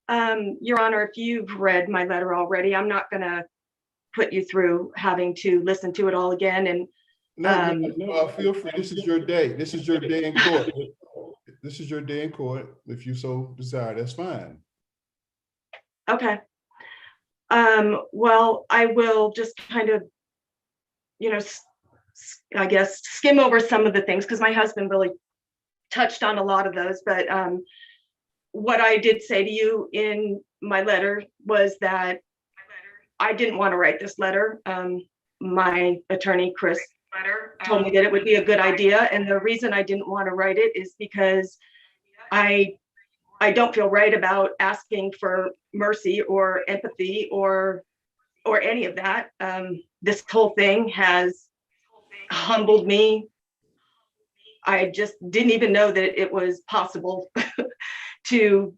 Your Honor, if you've read my letter already, I'm not going to put you through having to listen to it all again. And no, feel free. This is your day. This is your day in court. This is your day in court. If you so desire, that's fine. Okay. Well, I will just kind of, I guess, skim over some of the things because my husband really touched on a lot of those. But what I did say to you in my letter was that I didn't want to write this letter. My attorney, Chris, told me that it would be a good idea. And the reason I didn't want to write it is because I don't feel right about asking for mercy or empathy or any of that. This whole thing has humbled me. I just didn't even know that it was possible to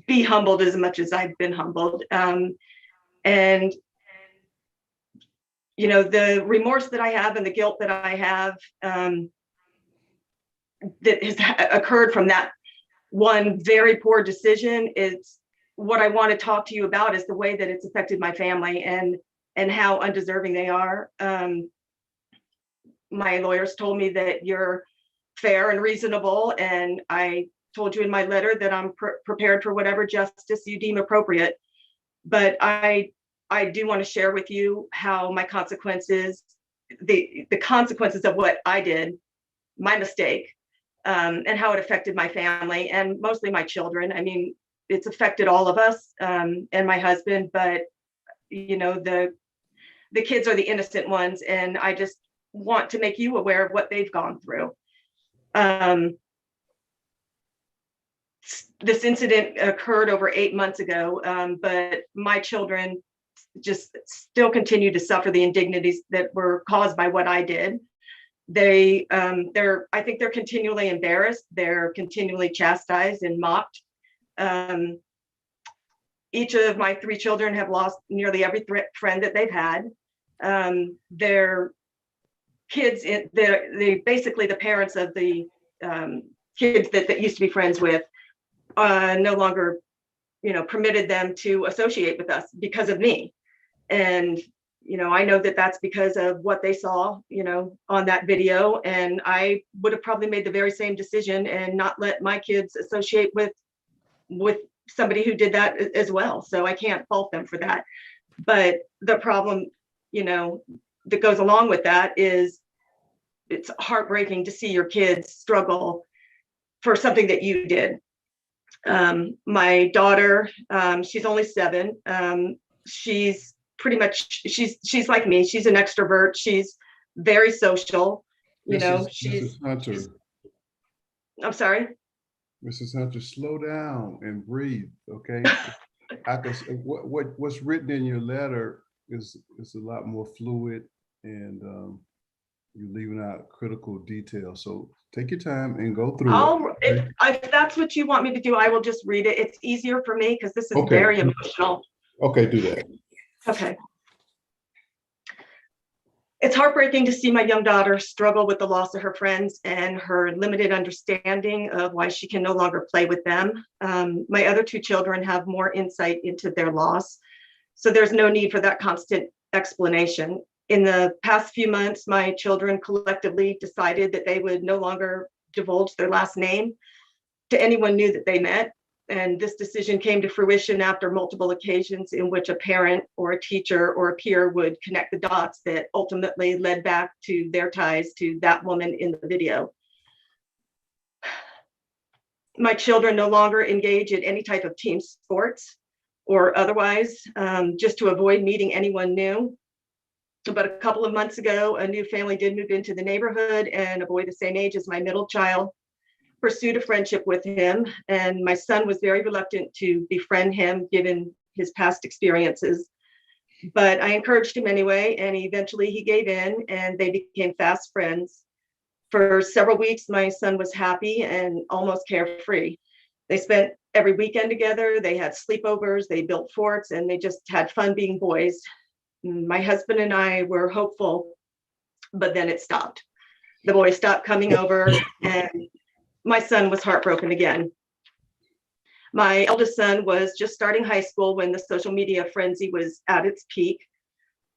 be humbled as much as I've been humbled. And the remorse that I have and the guilt that I have that has occurred from that one very poor decision is what I want to talk to you about is the way that it's affected my family and how undeserving they are. My lawyers told me that you're fair and reasonable, and I told you in my letter that I'm prepared for whatever justice you deem appropriate. But I do want to share with you how my consequences, the consequences of what I did, my mistake, and how it affected my family and mostly my children. I mean, it's affected all of us and my husband, but the kids are the innocent ones, and I just want to make you aware of what they've gone through. This incident occurred over 8 months ago, but my children just still continue to suffer the indignities that were caused by what I did. I think they're continually embarrassed. They're continually chastised and mocked. Each of my 3 children have lost nearly every friend that they've had. Their kids, they basically the parents of the kids that used to be friends with no longer, permitted them to associate with us because of me. And, I know that that's because of what they saw, on that video. And I would have probably made the very same decision and not let my kids associate with somebody who did that as well. So I can't fault them for that. But the problem, that goes along with that is it's heartbreaking to see your kids struggle for something that you did. My daughter, she's only 7. She's pretty much, she's like me. She's an extrovert. She's very social. Mrs. Hunter. I'm sorry? Mrs. Hunter, slow down and breathe, okay? What's written in your letter is a lot more fluid, and you're leaving out critical details. So take your time and go through it. If that's what you want me to do, I will just read it. It's easier for me because this is very emotional. Okay, do that. Okay. It's heartbreaking to see my young daughter struggle with the loss of her friends and her limited understanding of why she can no longer play with them. My other 2 children have more insight into their loss, so there's no need for that constant explanation. In the past few months, my children collectively decided that they would no longer divulge their last name to anyone new that they met. And this decision came to fruition after multiple occasions in which a parent or a teacher or a peer would connect the dots that ultimately led back to their ties to that woman in the video. My children no longer engage in any type of team sports or otherwise, just to avoid meeting anyone new. But a couple of months ago, a new family did move into the neighborhood, and a boy the same age as my middle child pursued a friendship with him, and my son was very reluctant to befriend him given his past experiences. But I encouraged him anyway, and eventually he gave in, and they became fast friends. For several weeks, my son was happy and almost carefree. They spent every weekend together, they had sleepovers, they built forts, and they just had fun being boys. My husband and I were hopeful, but then it stopped. The boys stopped coming over, and my son was heartbroken again. My eldest son was just starting high school when the social media frenzy was at its peak.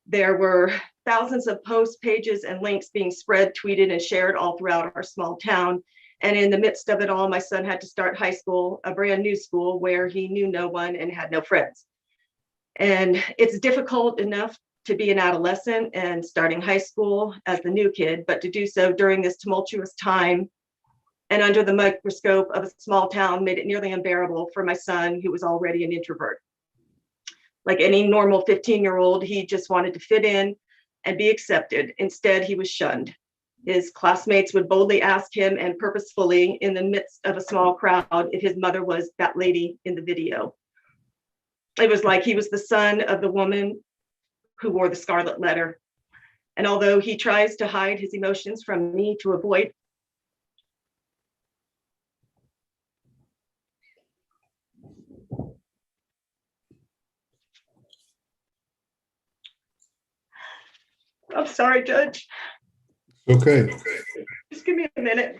There were thousands of posts, pages, and links being spread, tweeted, and shared all throughout our small town. And in the midst of it all, my son had to start high school, a brand new school where he knew no one and had no friends. And it's difficult enough to be an adolescent and starting high school as the new kid, but to do so during this tumultuous time and under the microscope of a small town made it nearly unbearable for my son, who was already an introvert. Like any normal 15-year-old, he just wanted to fit in and be accepted. Instead, he was shunned. His classmates would boldly ask him, and purposefully in the midst of a small crowd, if his mother was that lady in the video. It was like he was the son of the woman who wore the scarlet letter. And although he tries to hide his emotions from me to avoid I'm sorry, Judge. Okay. Just give me a minute.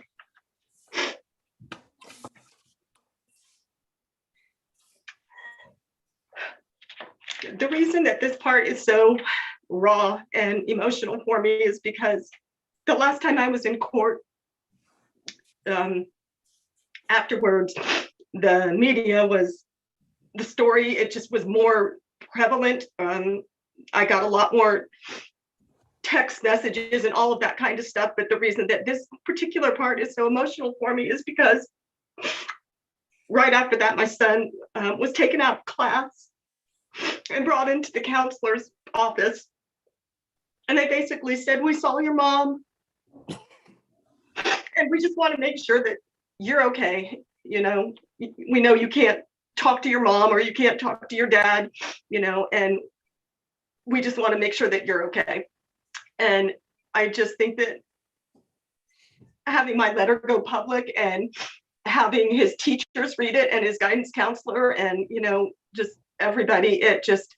The reason that this part is so raw and emotional for me is because the last time I was in court, afterwards, the media was, the story, it just was more prevalent. I got a lot more text messages and all of that kind of stuff. But the reason that this particular part is so emotional for me is because right after that, my son was taken out of class and brought into the counselor's office. And they basically said, we saw your mom and we just want to make sure that you're okay. You know, we know you can't talk to your mom or you can't talk to your dad, you know, and we just want to make sure that you're okay. And I just think that having my letter go public and having his teachers read it and his guidance counselor and, you know, just everybody, it just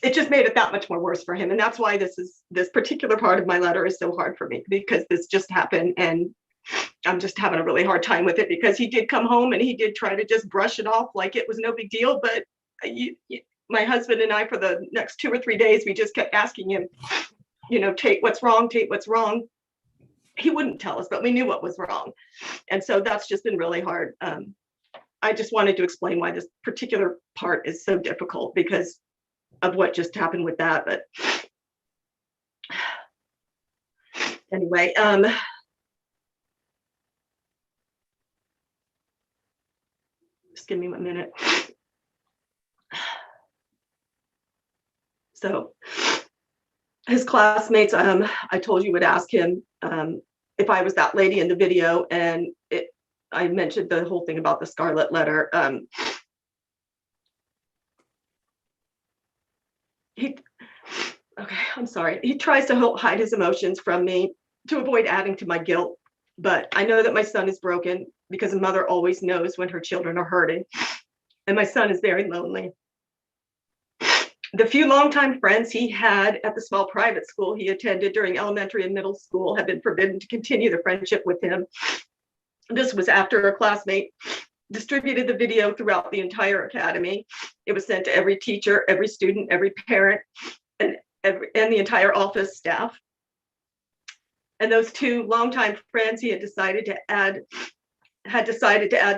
made it that much more worse for him. And that's why this particular part of my letter is so hard for me, because this just happened and I'm just having a really hard time with it, because he did come home and he did try to just brush it off like it was no big deal. But my husband and I, for the next 2 or 3 days, we just kept asking him, you know, Tate, what's wrong? Tate, what's wrong? He wouldn't tell us, but we knew what was wrong. And so that's just been really hard. I just wanted to explain why this particular part is so difficult because of what just happened with that. But anyway, just give me a minute. So his classmates, I told you would ask him if I was that lady in the video, and I mentioned the whole thing about the scarlet letter. I'm sorry. He tries to hide his emotions from me to avoid adding to my guilt, but I know that my son is broken because a mother always knows when her children are hurting, and my son is very lonely. The few longtime friends he had at the small private school he attended during elementary and middle school have been forbidden to continue the friendship with him. This was after a classmate distributed the video throughout the entire academy. It was sent to every teacher, every student, every parent, and the entire office staff. And those two longtime friends, he had decided to add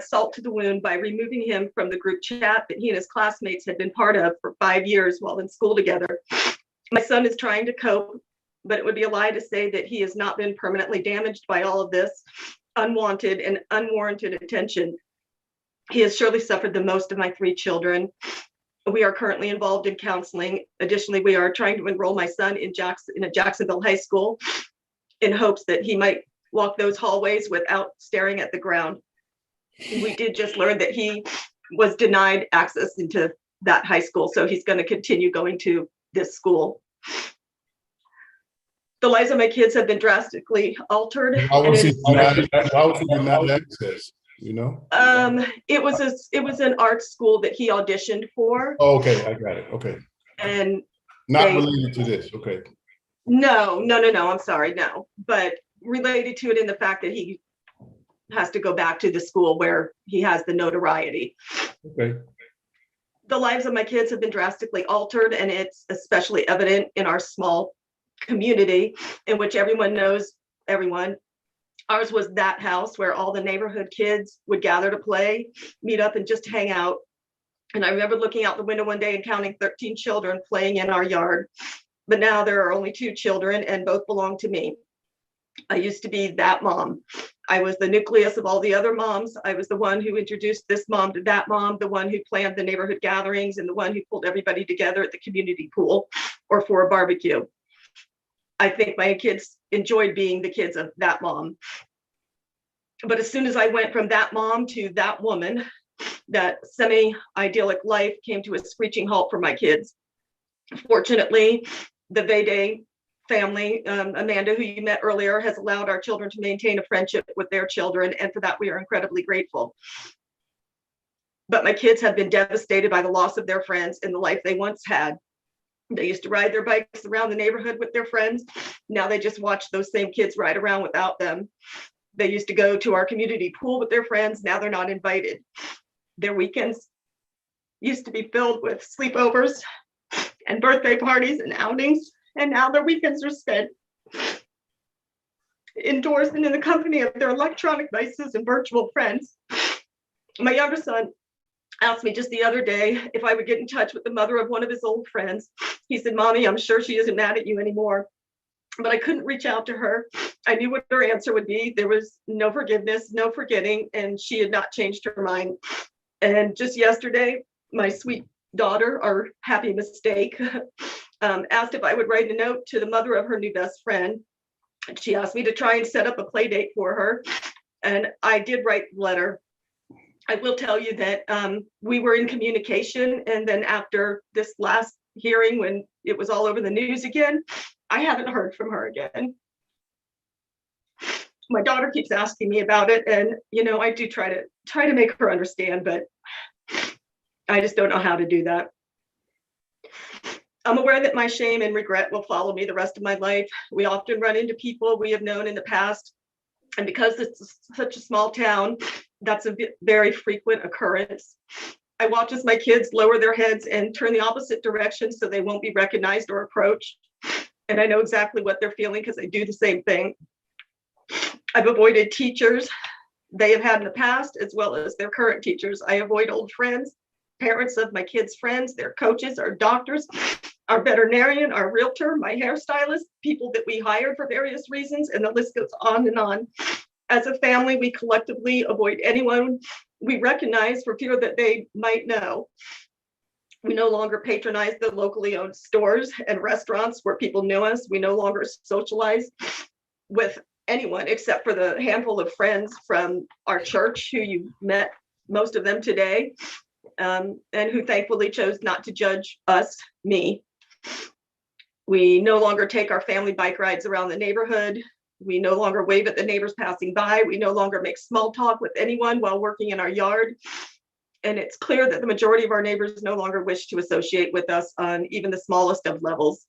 salt to the wound by removing him from the group chat that he and his classmates had been part of for 5 years while in school together. My son is trying to cope, but it would be a lie to say that he has not been permanently damaged by all of this unwanted and unwarranted attention. He has surely suffered the most of my 3 children. We are currently involved in counseling. Additionally, we are trying to enroll my son in a Jacksonville high school in hopes that he might walk those hallways without staring at the ground. We did just learn that he was denied access into that high school, so he's going to continue going to this school. The lives of my kids have been drastically altered. Why was he denied access? You know? It was an art school that he auditioned for. Oh, okay, I got it. Okay. And not related to this. Okay. No, I'm sorry, no. But related to it in the fact that he has to go back to the school where he has the notoriety. Okay. The lives of my kids have been drastically altered, and it's especially evident in our small community in which everyone knows everyone. Ours was that house where all the neighborhood kids would gather to play, meet up, and just hang out. And I remember looking out the window one day and counting 13 children playing in our yard. But now there are only 2 children, and both belong to me. I used to be that mom. I was the nucleus of all the other moms. I was the one who introduced this mom to that mom, the one who planned the neighborhood gatherings, and the one who pulled everybody together at the community pool or for a barbecue. I think my kids enjoyed being the kids of that mom. But as soon as I went from that mom to that woman, that semi-idyllic life came to a screeching halt for my kids. Fortunately, the Vede family, Amanda, who you met earlier, has allowed our children to maintain a friendship with their children, and for that we are incredibly grateful. But my kids have been devastated by the loss of their friends and the life they once had. They used to ride their bikes around the neighborhood with their friends. Now they just watch those same kids ride around without them. They used to go to our community pool with their friends. Now they're not invited. Their weekends used to be filled with sleepovers and birthday parties and outings. And now their weekends are spent indoors and in the company of their electronic devices and virtual friends. My younger son asked me just the other day if I would get in touch with the mother of one of his old friends. He said, "Mommy, I'm sure she isn't mad at you anymore." But I couldn't reach out to her. I knew what her answer would be. There was no forgiveness, no forgetting, and she had not changed her mind. And just yesterday, my sweet daughter, our happy mistake, asked if I would write a note to the mother of her new best friend. She asked me to try and set up a play date for her. And I did write the letter. I will tell you that we were in communication. And then after this last hearing, when it was all over the news again, I haven't heard from her again. My daughter keeps asking me about it. And, I do try to make her understand, but I just don't know how to do that. I'm aware that my shame and regret will follow me the rest of my life. We often run into people we have known in the past. And because it's such a small town, that's a very frequent occurrence. I watch as my kids lower their heads and turn the opposite direction so they won't be recognized or approached. And I know exactly what they're feeling because I do the same thing. I've avoided teachers they have had in the past, as well as their current teachers. I avoid old friends, parents of my kids' friends, their coaches, our doctors, our veterinarian, our realtor, my hairstylist, people that we hired for various reasons, and the list goes on and on. As a family, we collectively avoid anyone we recognize for fear that they might know. We no longer patronize the locally owned stores and restaurants where people know us. We no longer socialize with anyone except for the handful of friends from our church who you met, most of them today, and who thankfully chose not to judge us, me. We no longer take our family bike rides around the neighborhood. We no longer wave at the neighbors passing by. We no longer make small talk with anyone while working in our yard. And it's clear that the majority of our neighbors no longer wish to associate with us on even the smallest of levels.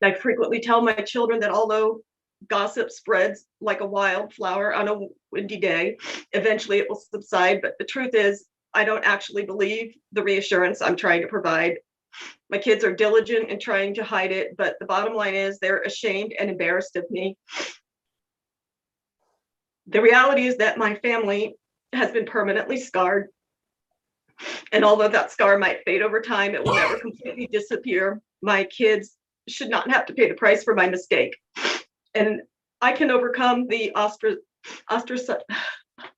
I frequently tell my children that although gossip spreads like a wildflower on a windy day, eventually it will subside. But the truth is, I don't actually believe the reassurance I'm trying to provide. My kids are diligent in trying to hide it, but the bottom line is they're ashamed and embarrassed of me. The reality is that my family has been permanently scarred. And although that scar might fade over time, it will never completely disappear. My kids should not have to pay the price for my mistake. And I can overcome the ostracization.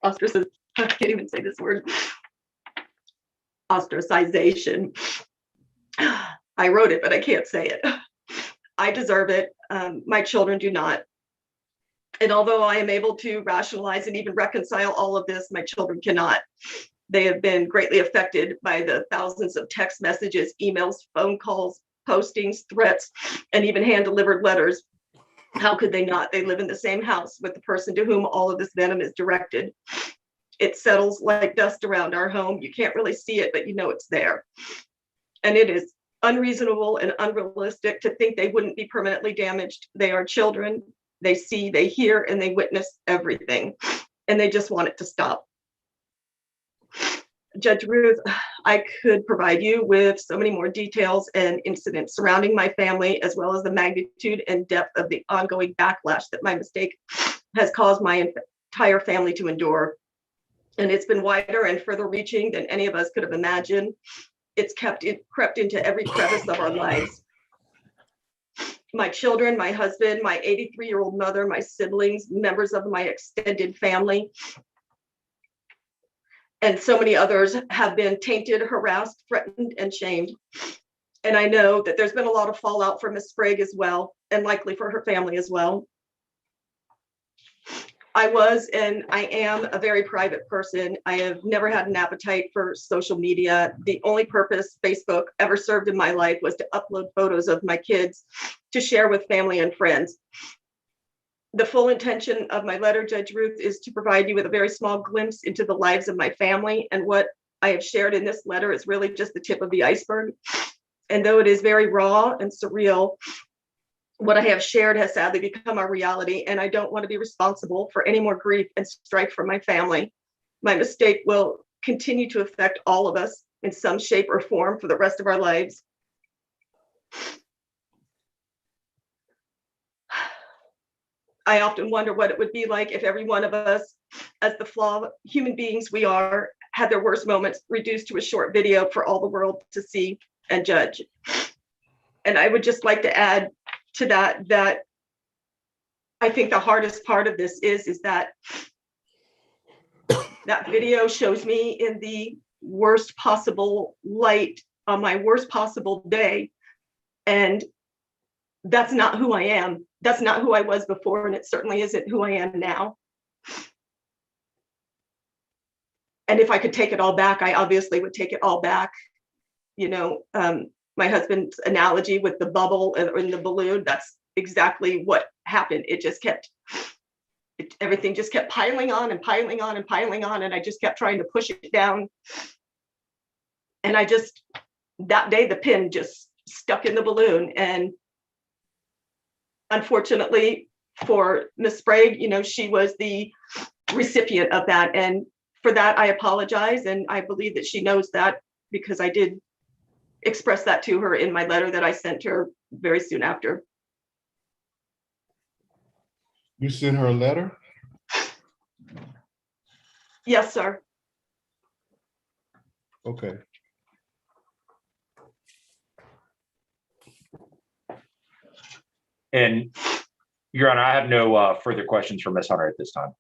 I can't even say this word. Ostracization. I wrote it, but I can't say it. I deserve it. My children do not. And although I am able to rationalize and even reconcile all of this, my children cannot. They have been greatly affected by the thousands of text messages, emails, phone calls, postings, threats, and even hand-delivered letters. How could they not? They live in the same house with the person to whom all of this venom is directed. It settles like dust around our home. You can't really see it, but you know it's there. And it is unreasonable and unrealistic to think they wouldn't be permanently damaged. They are children. They see, they hear, and they witness everything. and they just want it to stop. Judge Ruth, I could provide you with so many more details and incidents surrounding my family, as well as the magnitude and depth of the ongoing backlash that my mistake has caused my entire family to endure. And it's been wider and further reaching than any of us could have imagined. It's crept into every crevice of our lives. My children, my husband, my 83-year-old mother, my siblings, members of my extended family, and so many others have been tainted, harassed, threatened, and shamed. And I know that there's been a lot of fallout for Ms. Sprague as well, and likely for her family as well. I was and I am a very private person. I have never had an appetite for social media. The only purpose Facebook ever served in my life was to upload photos of my kids to share with family and friends. The full intention of my letter, Judge Ruth, is to provide you with a very small glimpse into the lives of my family. And what I have shared in this letter is really just the tip of the iceberg. And though it is very raw and surreal, what I have shared has sadly become our reality. And I don't want to be responsible for any more grief and strife from my family. My mistake will continue to affect all of us in some shape or form for the rest of our lives. I often wonder what it would be like if every one of us, as the flawed human beings we are, had their worst moments reduced to a short video for all the world to see and judge. And I would just like to add to that I think the hardest part of this is that that video shows me in the worst possible light on my worst possible day. And that's not who I am. That's not who I was before, and it certainly isn't who I am now. And if I could take it all back, I obviously would take it all back. You know, my husband's analogy with the bubble and the balloon, that's exactly what happened. It just kept, everything just kept piling on and piling on and piling on, and I just kept trying to push it down. And I just, that day, the pin just stuck in the balloon. And unfortunately for Miss Sprague, you know, she was the recipient of that. And for that, I apologize. And I believe that she knows that, because I did express that to her in my letter that I sent her very soon after. You sent her a letter? Yes, sir. Okay. And Your Honor, I have no further questions for Ms. Hunter at this time.